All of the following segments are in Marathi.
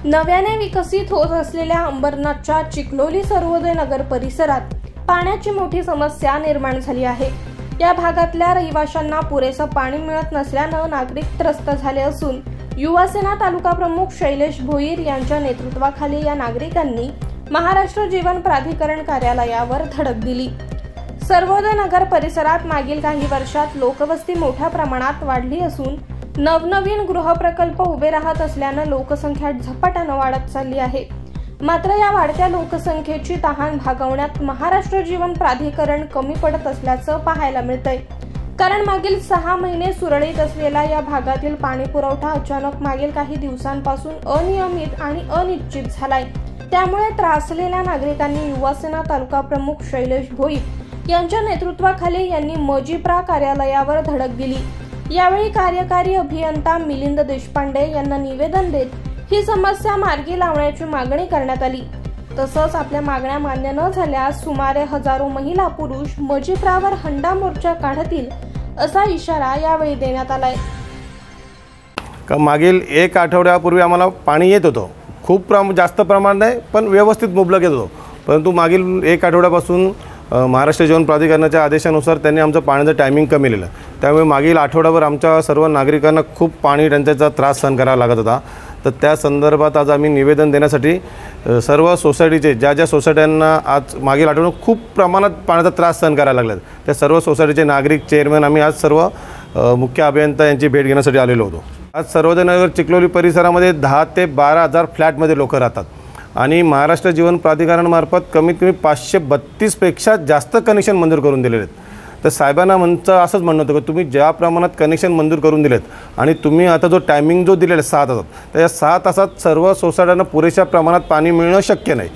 नव्याने विकसित होत असलेल्या अंबरनाथच्या चिखलोली सर्वोदय नगर परिसरात पाण्याची मोठी समस्या निर्माण झाली आहे। या भागातल्या रहिवाशांना पुरेसं पाणी मिळत नसल्यानं नागरिक त्रस्त झाले असून युवासेना तालुका प्रमुख शैलेश भोईर यांच्या नेतृत्वाखाली या नागरिकांनी महाराष्ट्र जीवन प्राधिकरण कार्यालयावर धडक दिली। सर्वोदय नगर परिसरात मागील काही वर्षात लोकवस्ती मोठ्या प्रमाणात वाढली असून नवनवीन गृहप्रकल्प उभे राहत असल्यानं लोकसंख्या झपाट्यानं वाढत चालली आहे। मात्र या वाढत्या लोकसंख्येची तहान भागवण्यात महाराष्ट्र जीवन प्राधिकरण कमी पडत असल्याचं पाहायला मिळतंय। कारण मागील 6 महिने सुरळीत असलेला या भागातील पाणी पुरवठा अचानक मागील काही दिवसांपासून अनियमित आणि अनिश्चित झालाय। त्यामुळे त्रासलेल्या नागरिकांनी युवासेना तालुका प्रमुख शैलेश भोईर यांच्या नेतृत्वाखाली यांनी मजिप्रा कार्यालयावर धडक दिली। यावेळी कार्यकारी अभियंता मिलिंद देशपांडे यांना निवेदन देत ही समस्या मार्गी लावण्याची मागणी करण्यात आली। तसंच आपल्या मागण्या मान्य न झाल्यास सुमारे हजारो महिला पुरुष मजिप्रावर हंडा मोर्चा काढतील असा इशारा यावेळी देण्यात आलाय। मागील 1 आठवड्यापूर्वी आम्हाला पाणी येत होतं, खूप जास्त प्रमाणात नाही पण व्यवस्थित मुबलक येत होतं। परंतु मागील 1 आठवड्यापासून महाराष्ट्र जीवन प्राधिकरणाच्या आदेशानुसार त्यांनी आमचं पाण्याचं टायमिंग कमी केलं। त्यामुळे मागील आठवड्याभर आमच्या सर्व नागरिकांना खूप पाणी टंचाईचा त्रास सहन करावा लागत होता। तर त्या संदर्भात आज आम्ही निवेदन देण्यासाठी सर्व सोसायटीचे ज्या सोसायट्यांना आज मागील आठवड्यात खूप प्रमाणात पाण्याचा त्रास सहन करायला लागला त्या सर्व सोसायटीचे नागरिक चेअरमॅन आम्ही आज सर्व मुख्य अभियंता यांची भेट घेण्यासाठी आलेलो होतो। आज सर्वोदय नगर चिखलोली परिसरामध्ये 10 ते 12 हजार फ्लॅटमध्ये लोक राहतात आणि महाराष्ट्र जीवन प्राधिकरणामार्फत कमीत कमी 532 पेक्षा जास्त कनेक्शन मंजूर करून दिलेले आहेत। तर साहेबांना असंच म्हणणं होतं की तुम्ही ज्या प्रमाणात कनेक्शन मंजूर करून दिलेत आणि तुम्ही आता जो टायमिंग जो दिलेला 6 तासात, तर या 6 तासात सर्व सोसायट्यांना पुरेशा प्रमाणात पाणी मिळणं शक्य नाही।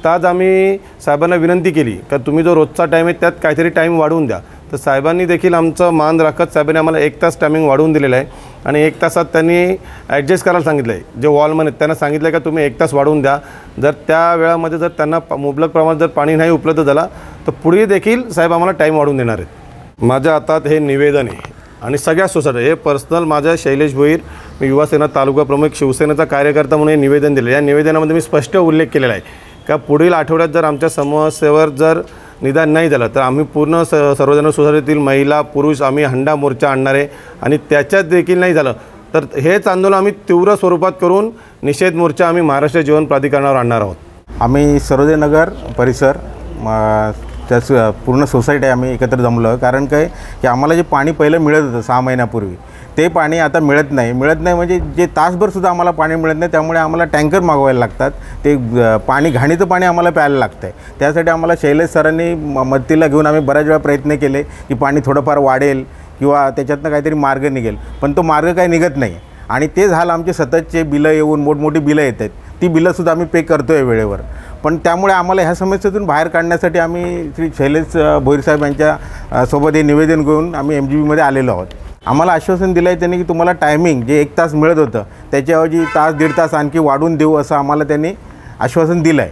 तर आज आम्ही साहेबांना विनंती केली की तुम्ही जो रोजचा टाईम आहे त्यात काहीतरी टाईम वाढवून द्या। तर साहेबांनी देखील आमचं मान राखत साहेबांनी आम्हाला 1 तास टायमिंग वाढवून दिलेला आहे आणि 1 तासात त्यांनी ॲडजस्ट करायला सांगितलं आहे। जे वॉलमन आहेत त्यांना सांगितलं आहे की तुम्ही 1 तास वाढवून द्या। जर त्या वेळामध्ये जर त्यांना मुबलक प्रमाणात जर पाणी नाही उपलब्ध झाला तर पुढे देखील साहेब आम्हाला टाईम वाढवून देणार आहेत। माझ्या हातात हे निवेदन आहे आणि सगळ्या सोसायटी हे पर्सनल माझ्या शैलेश भोईर, मी युवासेना तालुका प्रमुख शिवसेनेचा कार्यकर्ता म्हणून हे निवेदन दिले। या निवेदनामध्ये मी स्पष्ट उल्लेख केलेला आहे का पुढील आठवड्यात जर आमच्या समस्येवर जर निदान नाही झालं तर आम्ही पूर्ण सर्वजण सोसायटीतील महिला पुरुष आम्ही हंडा मोर्चा आणणार आहे आणि त्याच्यात देखील नाही झालं तर हेच आंदोलन आम्ही तीव्र स्वरूपात करून निषेध मोर्चा आम्ही महाराष्ट्र जीवन प्राधिकरणावर आणणार आहोत। आम्ही सर्वोदय नगर परिसर त्याच पूर्ण सोसायटी आम्ही एकत्र जमलो कारण काय की आम्हाला जे पाणी पहिलं मिळत होतं 6 महिन्यापूर्वी ते पाणी आता मिळत नाही म्हणजे जे तासभरसुद्धा आम्हाला पाणी मिळत नाही। त्यामुळे आम्हाला टँकर मागवायला लागतात, ते पाणी घाणीचं पाणी आम्हाला प्यायला लागतं आहे। त्यासाठी आम्हाला शैलेश सरांनी मदतीला घेऊन आम्ही बऱ्याच वेळा प्रयत्न केले की पाणी थोडंफार वाढेल किंवा त्याच्यातनं काहीतरी मार्ग निघेल, पण तो मार्ग काही निघत नाही आणि ते झालं आमचे सततचे बिलं येऊन मोठमोठी बिलं येत आहेत, ती बिलंसुद्धा आम्ही पे करतो आहे वेळेवर। पण त्यामुळे आम्हाला ह्या समस्येतून बाहेर काढण्यासाठी आम्ही श्री शैलेश भोईर साहेब यांच्या सोबत हे निवेदन घेऊन आम्ही MGBमध्ये आलेलो आहोत। आम्हाला आश्वासन दिलं आहे त्यांनी की तुम्हाला टायमिंग जे 1 तास मिळत होतं त्याच्याऐवजी तास 1.5 तास आणखी वाढवून देऊ असं आम्हाला त्यांनी आश्वासन दिलं आहे।